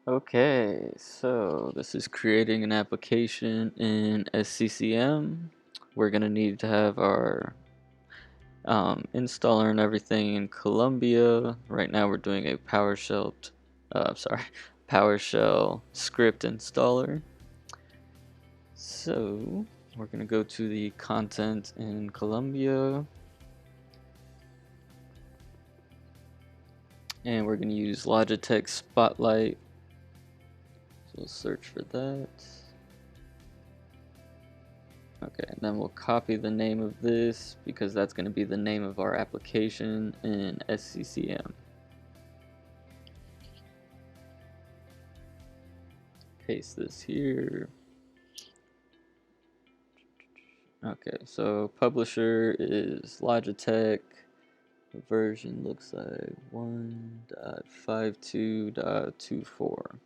Okay, so this is creating an application in SCCM. We're gonna need to have our installer and everything in Columbia. Right now we're doing a PowerShell script installer. So we're gonna go to the content in Columbia, and we're gonna use Logitech Spotlight. So we'll search for that. Okay, and then we'll copy the name of this because that's going to be the name of our application in SCCM. Paste this here. Okay, so publisher is Logitech. The version looks like 1.52.24.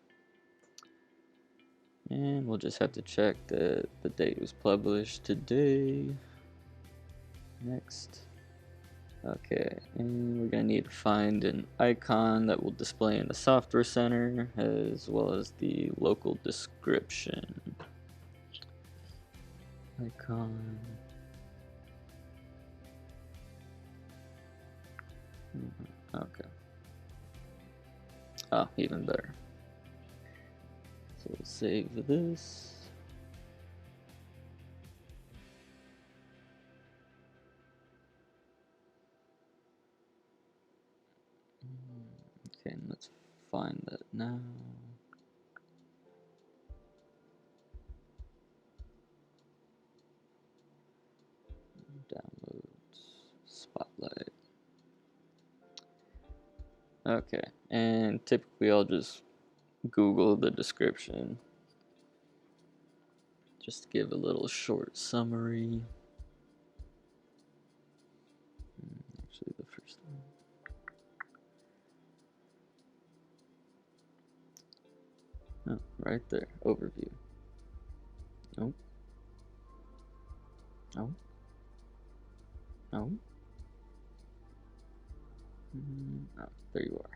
And we'll just have to check that the date was published today. Next. Okay, and we're gonna need to find an icon that will display in the software center as well as the local description. Icon. Okay. Oh, even better. So we'll save this. Okay, and let's find that now. Downloads, Spotlight. Okay, and typically I'll just Google the description. Just to give a little short summary. Actually, the first one. Oh, right there. Overview. Nope. No. No. Oh, there you are.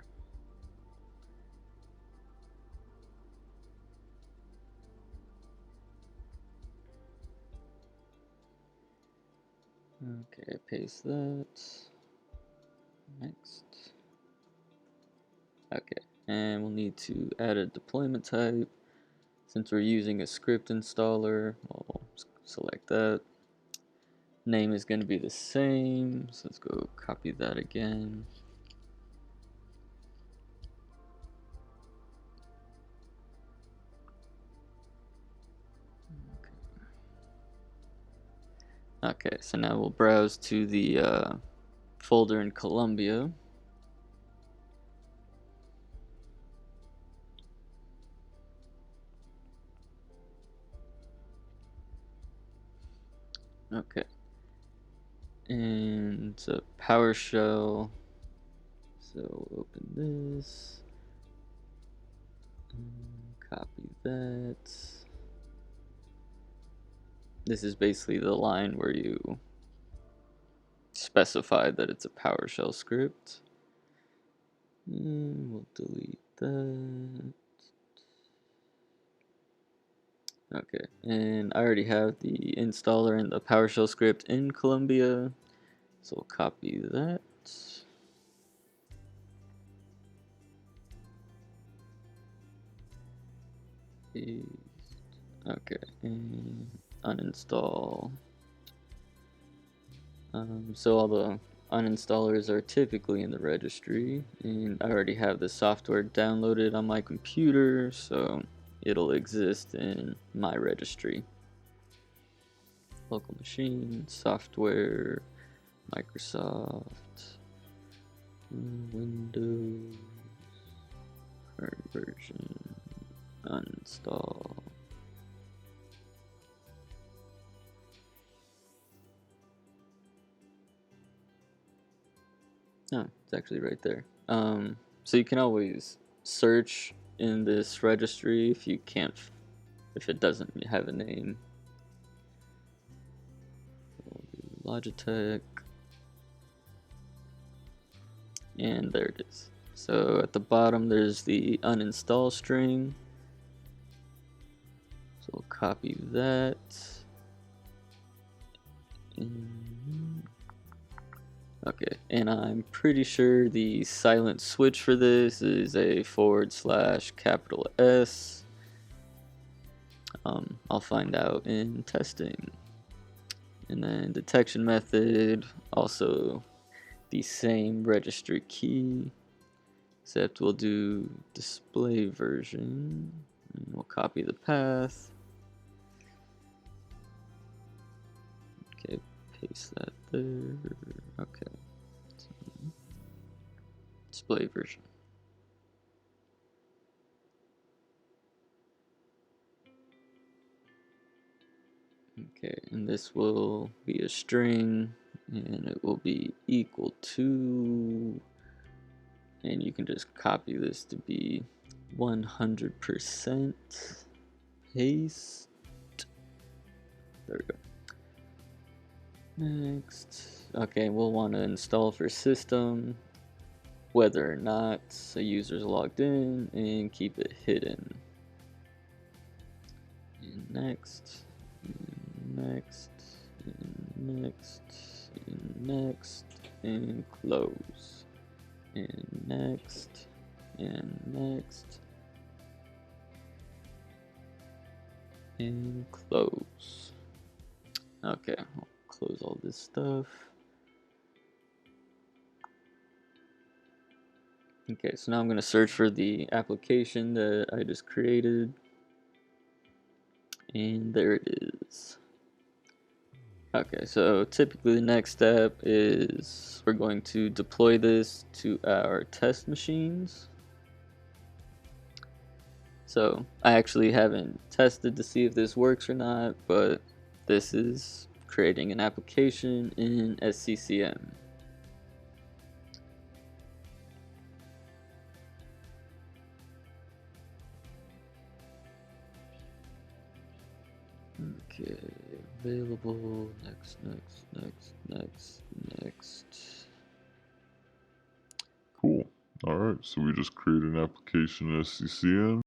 Okay, paste that. Next. Okay, and we'll need to add a deployment type. Since we're using a script installer, we'll select that. Name is going to be the same, so let's go copy that again. Okay, so now we'll browse to the folder in Columbia. Okay, and so PowerShell. So we'll open this, copy that. This is basically the line where you specify that it's a PowerShell script. And we'll delete that. Okay, and I already have the installer and the PowerShell script in Columbia, so we'll copy that. Paste. Okay, and uninstall. So all the uninstallers are typically in the registry, and I already have the software downloaded on my computer, so it'll exist in my registry. Local machine, software, Microsoft, Windows, current version, uninstall. Oh, it's actually right there. So you can always search in this registry if you can't, if it doesn't have a name. We'll do Logitech, and there it is. So at the bottom there's the uninstall string. So we'll copy that. Okay, and I'm pretty sure the silent switch for this is a /S. I'll find out in testing. And then detection method, also the same registry key, except we'll do display version. And we'll copy the path. Okay, paste that there. Okay. So, display version. Okay, and this will be a string, and it will be equal to, and you can just copy this to be 100% paste. There we go. Next. Okay, we'll want to install for system, whether or not a user is logged in, and keep it hidden. And next, and next, and next, and next, and close. And next, and next, and close. Okay, I'll close all this stuff. Okay, so now I'm going to search for the application that I just created. And there it is. Okay, so typically the next step is we're going to deploy this to our test machines. So I actually haven't tested to see if this works or not, but this is creating an application in SCCM. Okay, available, next. Cool. Alright, so we just created an application in SCCM.